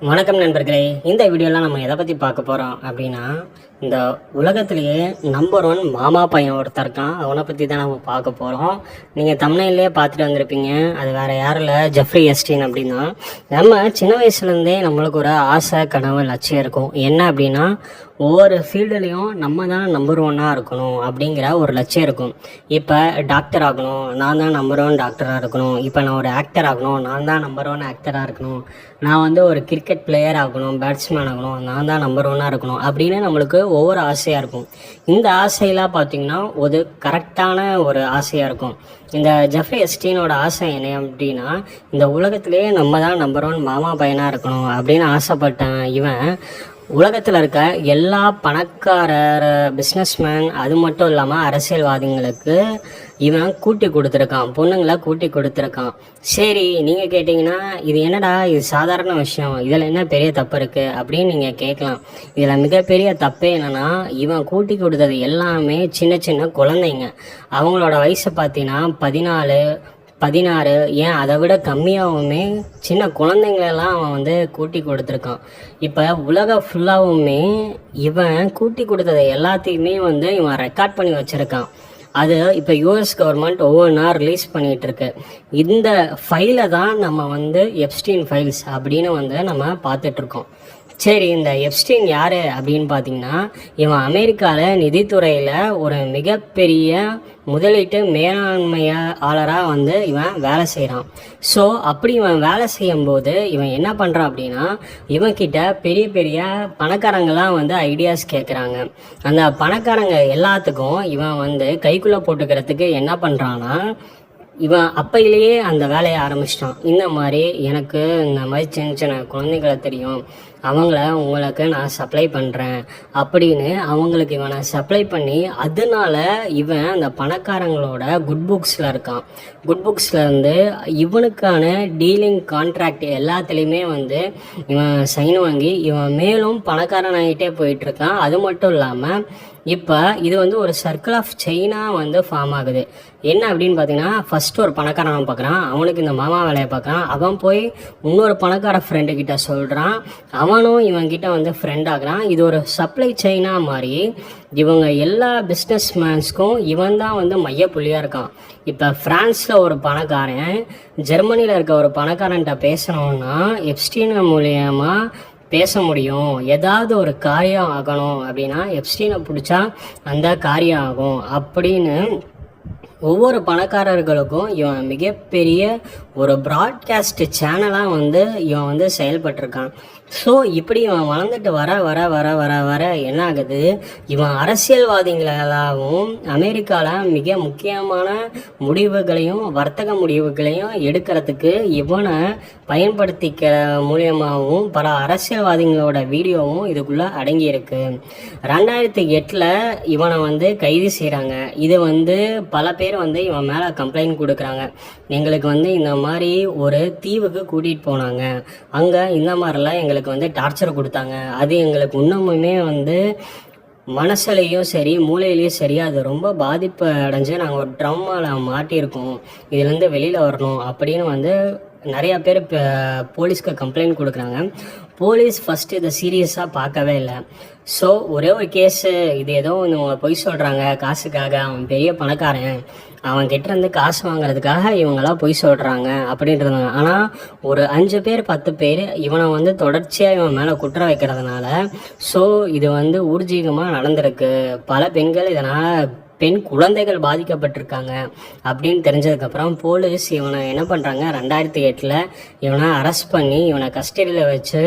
வணக்கம் நண்பர்களே. இந்த வீடியோலாம் நம்ம எதை பற்றி பார்க்க போகிறோம் அப்படின்னா, இந்த உலகத்திலேயே நம்பர் 1 மாமா பையன் ஒருத்தர் இருக்கான். அவனை பற்றி தான் நம்ம பார்க்க போகிறோம். நீங்கள் தமிழ்லேயே பார்த்துட்டு வந்திருப்பீங்க. அது வேறு யாரும் இல்லை, ஜெஃப்ரி எஸ்டீன் அப்படின்னா. நம்ம சின்ன வயசுலேருந்தே நம்மளுக்கு ஒரு ஆசை, கனவு, லட்சியம் இருக்கும். என்ன அப்படின்னா, ஒவ்வொரு ஃபீல்டுலேயும் நம்ம தான் நம்பர் 1 இருக்கணும் அப்படிங்கிற ஒரு லட்சியம் இருக்கும். இப்போ டாக்டர் ஆகணும், நான் தான் நம்பர் 1 டாக்டராக இருக்கணும். இப்போ நான் ஒரு ஆக்டர் ஆகணும், நான் தான் நம்பர் 1 ஆக்டராக இருக்கணும். நான் வந்து ஒரு கிரிக்கெட் பிளேயர் ஆகணும், பேட்ஸ்மேன் ஆகணும், நான் தான் நம்பர் 1 இருக்கணும் அப்படின்னு நம்மளுக்கு ஒவ்வொரு ஆசையாக இருக்கும். இந்த ஆசையெல்லாம் பார்த்திங்கன்னா ஒரு கரெக்டான ஒரு ஆசையாக இருக்கும். இந்த ஜெஃப்ரி எஸ்டீனோட ஆசை என்ன அப்படின்னா, இந்த உலகத்திலேயே நம்ம தான் நம்பர் 1 மாமா பையனாக இருக்கணும் அப்படின்னு ஆசைப்பட்டேன். இவன் உலகத்தில் இருக்க எல்லா பணக்காரர், பிஸ்னஸ்மேன், அது மட்டும் இல்லாமல் அரசியல்வாதிகளுக்கு இவன் கூட்டி கொடுத்துருக்கான், பொண்ணுங்களை கூட்டி கொடுத்துருக்கான். சரி, நீங்கள் கேட்டிங்கன்னா இது என்னடா, இது சாதாரண விஷயம், இதில் என்ன பெரிய தப்பு இருக்குது அப்படின்னு நீங்கள் கேட்கலாம். இதில் மிகப்பெரிய தப்பே என்னென்னா, இவன் கூட்டி கொடுத்தது எல்லாமே சின்ன சின்ன குழந்தைங்க. அவங்களோட வயசு பார்த்தீங்கன்னா 14, 16, ஏன் அதை விட கம்மியாகவுமே சின்ன குழந்தைங்களெல்லாம் அவன் வந்து கூட்டி கொடுத்துருக்கான். இப்போ உலகம் ஃபுல்லாகவுமே இவன் கூட்டி கொடுத்ததை எல்லாத்தையுமே வந்து இவன் ரெக்கார்ட் பண்ணி வச்சுருக்கான். அது இப்போ யூஎஸ் கவர்மெண்ட் ஒவ்வொன்றா ரிலீஸ் பண்ணிகிட்ருக்கு. இந்த ஃபைலை தான் நம்ம வந்து எப்ஸ்டீன் ஃபைல்ஸ் அப்படின்னு வந்து நம்ம பார்த்துட்ருக்கோம். சரி, இந்த எப்ஸ்டீன் யார் அப்படின்னு பார்த்தீங்கன்னா, இவன் அமெரிக்காவில் நிதித்துறையில் ஒரு மிகப்பெரிய முதலீட்டு மேலாண்மையாளராக வந்து இவன் வேலை செய்கிறான். ஸோ அப்படி இவன் வேலை செய்யும்போது இவன் என்ன பண்ணுறான் அப்படின்னா, இவன்கிட்ட பெரிய பெரிய பணக்காரங்களாம் வந்து ஐடியாஸ் கேட்குறாங்க. அந்த பணக்காரங்க எல்லாத்துக்கும் இவன் வந்து கைக்குள்ளே போட்டுக்கிறதுக்கு என்ன பண்ணுறான்னா, இவன் அப்பையிலேயே அந்த வேலையை ஆரம்பிச்சிட்டான். இந்த மாதிரி எனக்கு இந்த மாதிரி சின்ன சின்ன குழந்தைகளை தெரியும், அவங்கள உங்களுக்கு நான் சப்ளை பண்ணுறேன் அப்படின்னு அவங்களுக்கு இவனை சப்ளை பண்ணி, அதனால இவன் அந்த பணக்காரங்களோட குட் புக்ஸில் இருக்கான். குட் புக்ஸில் இருந்து இவனுக்கான டீலிங் கான்ட்ராக்ட் எல்லாத்துலேயுமே வந்து இவன் சைன் வாங்கி இவன் மேலும் பணக்காரனாகிட்டே போயிட்டுருக்கான். அது மட்டும் இல்லாமல் இப்போ இது வந்து ஒரு சர்க்கிள் ஆஃப் செயினாக வந்து ஃபார்ம் ஆகுது. என்ன அப்படின்னு பார்த்தீங்கன்னா, ஃபஸ்ட்டு ஒரு பணக்காரன் பார்க்குறான், அவனுக்கு இந்த மாமா வேலையை பார்க்குறான், அவன் போய் இன்னொரு பணக்கார ஃப்ரெண்டுக்கிட்ட சொல்கிறான், அவனும் இவன்கிட்ட வந்து ஃப்ரெண்ட் ஆகுறான். இது ஒரு சப்ளை செயினாக மாறி இவங்க எல்லா பிஸ்னஸ் மேன்ஸ்க்கும் இவன் தான் வந்து மையப்புள்ளியாக இருக்கான். இப்போ ஃப்ரான்ஸில் ஒரு பணக்காரன் ஜெர்மனியில் இருக்க ஒரு பணக்காரன்ட்ட பேசணுன்னா எப்ஸ்டீன் மூலியமாக பேச முடியும். ஏதாவது ஒரு காரியம் ஆகணும் அப்படின்னா எப்ஸ்டீனை பிடிச்சா அந்த காரியம் ஆகும் அப்படின்னு ஒவ்வொரு பணக்காரர்களுக்கும் இவன் மிகப்பெரிய ஒரு ப்ராட்காஸ்ட் சேனலாக வந்து இவன் வந்து செயல்பட்டிருக்கான். ஸோ இப்படி இவன் வளர்ந்துட்டு வர வர வர வர வர என்ன ஆகுது, இவன் அரசியல்வாதிகளாகவும் அமெரிக்காவில் மிக முக்கியமான முடிவுகளையும் வர்த்தக முடிவுகளையும் எடுக்கிறதுக்கு இவனை பயன்படுத்திக்க மூலியமாகவும் பல அரசியல்வாதிகளோட வீடியோவும் இதுக்குள்ளே அடங்கியிருக்கு. 2008 இவனை வந்து கைது செய்கிறாங்க. இது வந்து பல பேர் வந்து இவன் மேலே கம்ப்ளைண்ட் கொடுக்குறாங்க. எங்களுக்கு வந்து இந்த மாதிரி ஒரு தீவுக்கு கூட்டிகிட்டு போனாங்க, அங்கே இந்த மாதிரிலாம் எங்களுக்கு வந்து டார்ச்சர் கொடுத்தாங்க, அது எங்களுக்கு இன்னமுமே வந்து மனசுலையும் சரி மூளையிலையும் சரி அது ரொம்ப பாதிப்பு அடைஞ்சு நாங்கள் ஒரு ட்ரம்மாவில் மாட்டியிருக்கோம், இதுலேருந்து வெளியில் வரணும் அப்படின்னு வந்து நிறையா பேர் இப்போ போலீஸ்க்கு கம்ப்ளைண்ட் கொடுக்குறாங்க. போலீஸ் ஃபஸ்ட்டு இதை சீரியஸாக பார்க்கவே இல்லை. ஸோ ஒரே ஒரு கேஸு, இது ஏதோ இவங்க பொய் சொல்கிறாங்க காசுக்காக, அவன் பெரிய பணக்காரன், அவன் கிட்டேருந்து காசு வாங்குறதுக்காக இவங்களாம் பொய் சொல்கிறாங்க அப்படின்றதாங்க. ஆனால் ஒரு 5 பேர் 10 பேர் இவனை வந்து தொடர்ச்சியாக இவன் மேலே குற்றம் வைக்கிறதுனால ஸோ இது வந்து ஊர்ஜீகமாக நடந்திருக்கு. பல பெண்கள் இதனால் பெண் குழந்தைகள் பாதிக்கப்பட்டிருக்காங்க அப்படின்னு தெரிஞ்சதுக்கப்புறம் போலீஸ் இவனை என்ன பண்ணுறாங்க, 2008 இவனை அரெஸ்ட் பண்ணி இவனை கஸ்டடியில் வச்சு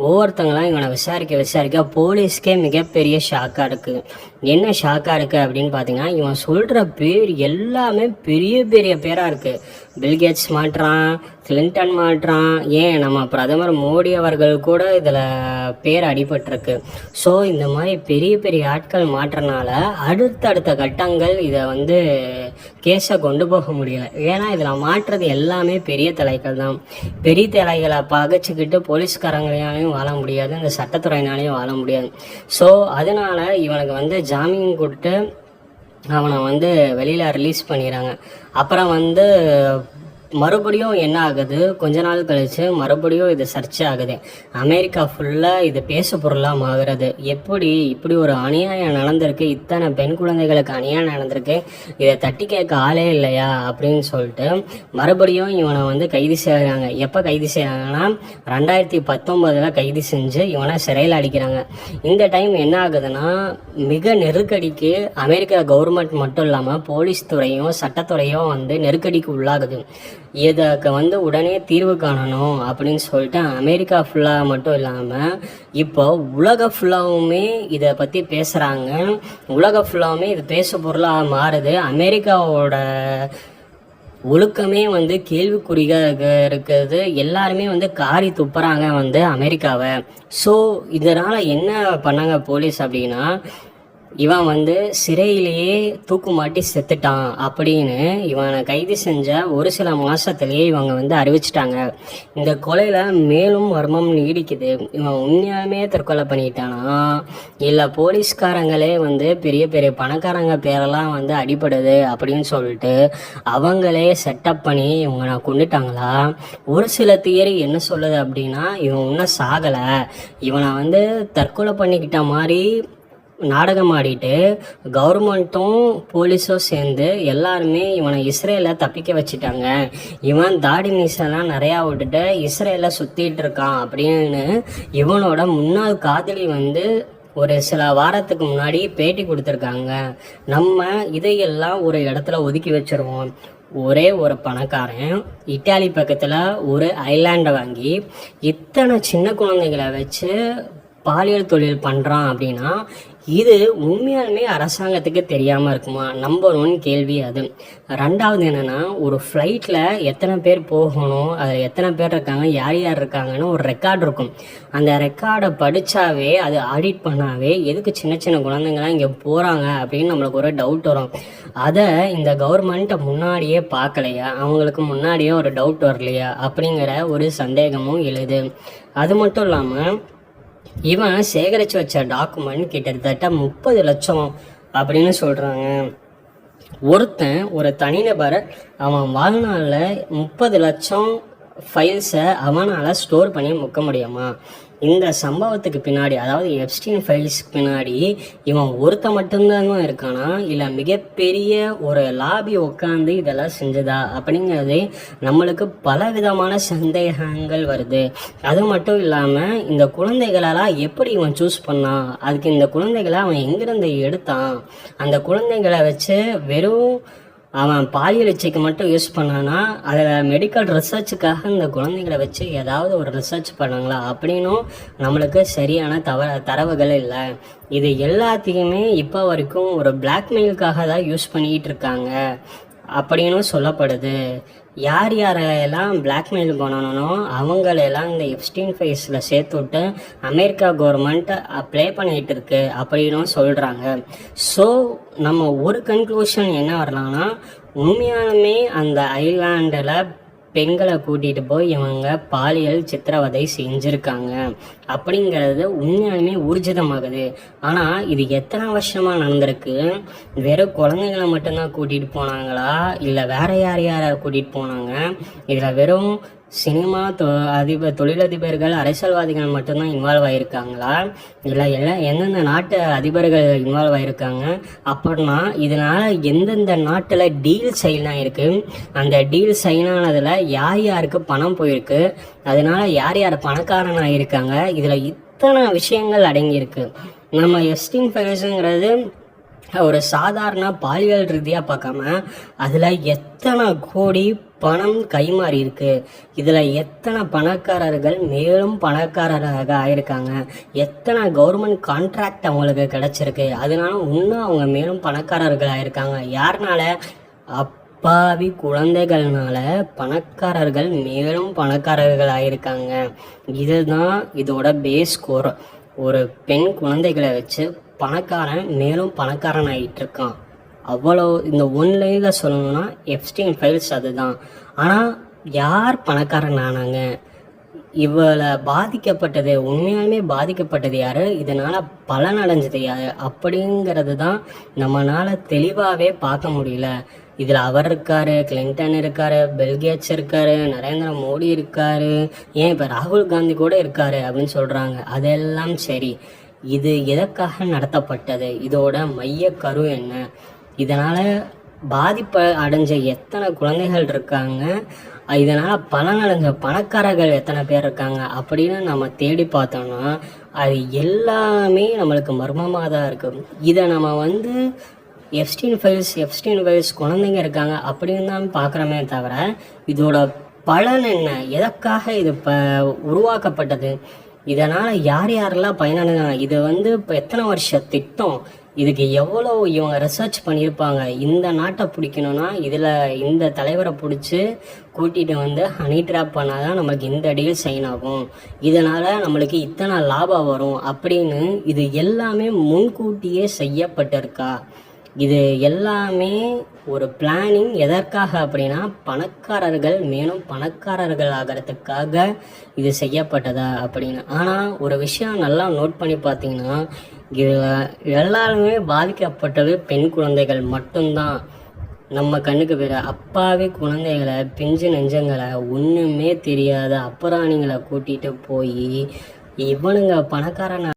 ஒவ்வொருத்தங்களாம் இவனை விசாரிக்க போலீஸ்க்கே மிகப்பெரிய ஷாக்காக இருக்குது. என்ன ஷாக்காக இருக்குது அப்படின்னு பார்த்தீங்கன்னா, இவன் சொல்கிற பேர் எல்லாமே பெரிய பெரிய பேராக இருக்குது. பில்கேட்ஸ் மாட்டுறான், கிளின்டன் மாட்டுறான், ஏன் நம்ம பிரதமர் மோடி அவர்கள் கூட இதில் பேர் அடிபட்டிருக்கு. ஸோ இந்த மாதிரி பெரிய பெரிய ஆட்கள் மாட்டுறனால அடுத்தடுத்த கட்டங்கள் இதை வந்து கேஸை கொண்டு போக முடியலை. ஏன்னா இதில் மாற்றுறது எல்லாமே பெரிய தலைகள் தான். பெரிய தலைகளை பகைச்சிக்கிட்டு போலீஸ்காரங்களையாலையும் வாழ முடியாது, இந்த சட்டத்துறையினாலையும் வாழ முடியாது. ஸோ அதனால் இவனுக்கு வந்து ஜாமீன் கொடுத்து அவனை வந்து வெளியில் ரிலீஸ் பண்ணிடுறாங்க. அப்புறம் வந்து மறுபடியும் என்ன ஆகுது, கொஞ்ச நாள் கழிச்சு மறுபடியும் இது சர்ச்சை ஆகுது. அமெரிக்கா ஃபுல்லாக இது பேசு பொருளாக ஆகுறது. இப்படி ஒரு அநியாயம் நடந்திருக்கு, இத்தனை பெண் குழந்தைகளுக்கு அநியாயம் நடந்திருக்கு, இதை தட்டி கேட்க ஆளே இல்லையா அப்படின்னு சொல்லிட்டு மறுபடியும் இவனை வந்து கைது செய்கிறாங்க. எப்போ கைது செய்கிறாங்கன்னா 2019 கைது செஞ்சு இவனை சிறையில் அடிக்கிறாங்க. இந்த டைம் என்ன ஆகுதுன்னா, மிக நெருக்கடிக்கு அமெரிக்கா கவர்மெண்ட் மட்டும் இல்லாமல் போலீஸ் துறையும் சட்டத்துறையும் வந்து நெருக்கடிக்கு உள்ளாகுது. இதுக்கு வந்து உடனே தீர்வு காணணும் அப்படின்னு சொல்லிட்டு அமெரிக்கா ஃபுல்லாக மட்டும் இல்லாமல் இப்போ உலக ஃபுல்லாகவுமே இதை பற்றி பேசுகிறாங்க. உலக ஃபுல்லாகவுமே இது பேசு பொருளாக மாறுது. அமெரிக்காவோட ஒழுக்கமே வந்து கேள்விக்குறியாக இருக்கிறது. எல்லாருமே வந்து காரி துப்புறாங்க வந்து அமெரிக்காவை. ஸோ இதனால் என்ன பண்ணாங்க போலீஸ் அப்படின்னா, இவன் வந்து சிறையிலேயே தூக்கு மாட்டி செத்துட்டான் அப்படின்னு இவனை கைது செஞ்ச ஒரு சில மாதத்துலேயே இவங்க வந்து அறிவிச்சிட்டாங்க. இந்த கொலையில் மேலும் மர்மம் நீடிக்குது. இவன் உண்மையாலுமே தற்கொலை பண்ணிட்டானா, இல்லை போலீஸ்காரங்களே வந்து பெரிய பெரிய பணக்காரங்க பேரெல்லாம் வந்து அடிபடுது அப்படின்னு சொல்லிட்டு அவங்களே செட்டப் பண்ணி இவங்க கொண்டுட்டாங்களா? ஒரு சில தியரி என்ன சொல்லுது அப்படின்னா, இவன் இன்னும் சாகலை, இவனை வந்து தற்கொலை பண்ணிக்கிட்ட மாதிரி நாடகம் ஆடிட்டு கவர்மெண்ட்டும் போலீஸும் சேர்ந்து எல்லாருமே இவனை இஸ்ரேலில் தப்பிக்க வச்சுட்டாங்க. இவன் தாடி மீசெல்லாம் நிறையா விட்டுட்டு இஸ்ரேலில் சுற்றிட்டு இருக்கான் அப்படின்னு இவனோட முன்னாள் காதலி வந்து ஒரு சில வாரத்துக்கு முன்னாடி பேட்டி கொடுத்துருக்காங்க. நம்ம இதையெல்லாம் ஒரு இடத்துல ஒதுக்கி வச்சுருவோம். ஒரே ஒரு பணக்காரன் இட்டாலி பக்கத்தில் ஒரு ஐலாண்டை வாங்கி இத்தனை சின்ன குழந்தைகளை வச்சு பாலியல் தொழில் பண்ணுறான் அப்படின்னா இது உண்மையாலுமே அரசாங்கத்துக்கு தெரியாமல் இருக்குமா? நம்பர் 1 கேள்வி அது. ரெண்டாவது என்னென்னா, ஒரு ஃப்ளைட்டில் எத்தனை பேர் போகணும், அதில் எத்தனை பேர் இருக்காங்க, யார் யார் இருக்காங்கன்னு ஒரு ரெக்கார்டு இருக்கும். அந்த ரெக்கார்டை படித்தாவே, அது ஆடிட் பண்ணாவே எதுக்கு சின்ன சின்ன குழந்தைங்களாம் இங்கே போகிறாங்க அப்படின்னு நம்மளுக்கு ஒரு டவுட் வரும். அதை இந்த கவர்மெண்ட்டை முன்னாடியே பார்க்கலையா, அவங்களுக்கு முன்னாடியே ஒரு டவுட் வரலையா அப்படிங்கிற ஒரு சந்தேகமும் எழுது. அது மட்டும் இல்லாமல் இவன் சேகரித்து வச்ச டாக்குமெண்ட் கிட்டத்தட்ட 30 லட்சம் அப்படின்னு சொல்கிறாங்க. ஒருத்தன் ஒரு தனிநபர் அவன் வாழ்நாளில் 30 லட்சம் ஃபைல்ஸை அவனால் ஸ்டோர் பண்ணி முக்க முடியுமா? இந்த சம்பவத்துக்கு பின்னாடி, அதாவது எப்ஸ்டீன் ஃபைல்ஸ்க்கு பின்னாடி இவன் ஒருத்த மட்டும்தான் இருக்கானா, இல்லை மிகப்பெரிய ஒரு லாபி உட்காந்து இதெல்லாம் செஞ்சதா அப்படிங்கிறது நம்மளுக்கு பல விதமான சந்தேகங்கள் வருது. அது மட்டும் இல்லாமல் இந்த குழந்தைகளெல்லாம் எப்படி இவன் சூஸ் பண்ணான், அதுக்கு இந்த குழந்தைகளை அவன் எங்கிருந்து எடுத்தான், அந்த குழந்தைகளை வச்சு வெறும் அவன் பாலியல் இச்சைக்கு மட்டும் யூஸ் பண்ணானா, அதில் மெடிக்கல் ரிசர்ச்சுக்காக இந்த குழந்தைங்களை வச்சு ஏதாவது ஒரு ரிசர்ச் பண்ணாங்களா அப்படின்னும் நம்மளுக்கு சரியான தரவுகள் இல்லை. இது எல்லாத்தையுமே இப்போ வரைக்கும் ஒரு பிளாக்மெயிலுக்காக தான் யூஸ் பண்ணிக்கிட்டு இருக்காங்க அப்படின்னு சொல்லப்படுது. யார் யாரெல்லாம் பிளாக்மெயில் பண்ணணும்னோ அவங்களெல்லாம் இந்த எப்ஸ்டீன் ஃபைல்ஸில் சேர்த்து விட்டு அமெரிக்கா கவர்மெண்ட் ப்ளே பண்ணிகிட்டு இருக்கு அப்படின்னு சொல்கிறாங்க. ஸோ நம்ம ஒரு கன்க்ளூஷன் என்ன வரலாம்னா, உண்மையாலுமே அந்த ஐலாண்டில் பெண்களை கூட்டிகிட்டு போய் இவங்க பாலியல் சித்திரவதை செஞ்சுருக்காங்க அப்படிங்கிறது உண்மையாலுமே ஊர்ஜிதமாகுது. ஆனால் இது எத்தனை வருஷமாக நடந்திருக்கு? வெறும் குழந்தைங்களை மட்டும்தான் கூட்டிகிட்டு போனாங்களா, இல்லை வேறு யாரை கூட்டிகிட்டு போனாங்க? இதில் வெறும் சினிமா தொழிலதிபர்கள் அரசியல்வாதிகள் மட்டும்தான் இன்வால்வ் ஆகியிருக்காங்களா, இல்லை எந்தெந்த நாட்டு அதிபர்கள் இன்வால்வ் ஆகியிருக்காங்க? அப்படின்னா இதனால் எந்தெந்த நாட்டில் டீல் சைன் ஆகிருக்கு, அந்த டீல் சைன் ஆனதில் யார் யாருக்கு பணம் போயிருக்கு, அதனால் யார் யார் பணக்காரனாக இருக்காங்க, இதில் இத்தனை விஷயங்கள் அடங்கியிருக்கு. நம்ம எப்ஸ்டீன் ஃபைல்ஸுங்கிறது ஒரு சாதாரண பாலியல் ரீதியாக பார்க்காம அதில் எத்தனை கோடி பணம் கைமாறி இருக்கு, இதில் எத்தனை பணக்காரர்கள் மேலும் பணக்காரராக ஆயிருக்காங்க, எத்தனை கவர்மெண்ட் கான்ட்ராக்ட் அவங்களுக்கு கிடச்சிருக்கு, அதனால இன்னும் அவங்க மேலும் பணக்காரர்கள் ஆயிருக்காங்க. யாருனால? அப்பாவி குழந்தைகள்னால பணக்காரர்கள் மேலும் பணக்காரர்கள் ஆயிருக்காங்க. இதுதான் இதோட பேஸ் கோர். ஒரு பெண் குழந்தைகளை வச்சு பணக்காரன் மேலும் பணக்காரன் ஆகிட்டு இருக்கான். அவ்வளோ இந்த ஒன்லைனில் சொல்லணும்னா எப்ஸ்டீன் ஃபைல்ஸ் அதுதான். ஆனால் யார் பணக்காரன் ஆனாங்க, இவளை பாதிக்கப்பட்டது, உண்மையாலுமே பாதிக்கப்பட்டது யார், இதனால் பலனடைஞ்சது யார் அப்படிங்கிறது தான் நம்மளால் தெளிவாகவே பார்க்க முடியல. இதில் அவர் இருக்கார், கிளின்டன் இருக்கார், பில்கேட்ஸ் இருக்கார், நரேந்திர மோடி இருக்கார், ஏன் இப்போ ராகுல் காந்தி கூட இருக்கார் அப்படின்னு சொல்கிறாங்க. அதெல்லாம் சரி, இது எதற்காக நடத்தப்பட்டது, இதோட மைய கரு என்ன, இதனால் பாதிப்பை அடைஞ்ச எத்தனை குழந்தைகள் இருக்காங்க, இதனால் பலனடைஞ்ச பணக்காரர்கள் எத்தனை பேர் இருக்காங்க அப்படின்னு நம்ம தேடி பார்த்தோம்னா அது எல்லாமே நம்மளுக்கு மர்மமாக தான் இருக்குது. இதை நம்ம எப்ஸ்டீன் ஃபைல்ஸ் குழந்தைங்க இருக்காங்க அப்படின்னு தான் பார்க்குறோமே தவிர இதோட பலன் என்ன, எதற்காக இது உருவாக்கப்பட்டது, இதனால் யார் யாரெல்லாம் பயனடைஞ்சாங்க, இது இப்போ எத்தனை வருஷ திட்டம், இதுக்கு எவ்வளோ இவங்க ரிசர்ச் பண்ணியிருப்பாங்க. இந்த நாட்டை பிடிக்கணும்னா இதில் இந்த தலைவரை பிடிச்சி கூட்டிகிட்டு ஹனி ட்ராப் பண்ணால் தான் நமக்கு இந்த டீல் சைன் ஆகும், இதனால் நம்மளுக்கு இத்தனை லாபம் வரும் அப்படின்னு இது எல்லாமே முன்கூட்டியே செய்யப்பட்டிருக்கா. இது எல்லாமே ஒரு பிளானிங். எதற்காக அப்படின்னா பணக்காரர்கள் மேலும் பணக்காரர்கள் ஆகிறதுக்காக இது செய்யப்பட்டதா அப்படின்னு. ஆனால் ஒரு விஷயம் நல்லா நோட் பண்ணி பார்த்தீங்கன்னா இதில் எல்லாருமே பாதிக்கப்பட்டது பெண் குழந்தைகள் மட்டும்தான். நம்ம கண்ணுக்கு வேற அப்பாவி குழந்தைகளை, பிஞ்சு நெஞ்சங்களை, ஒன்றுமே தெரியாத அப்புறாணிங்களை கூட்டிகிட்டு போய் இவனுங்க பணக்காரன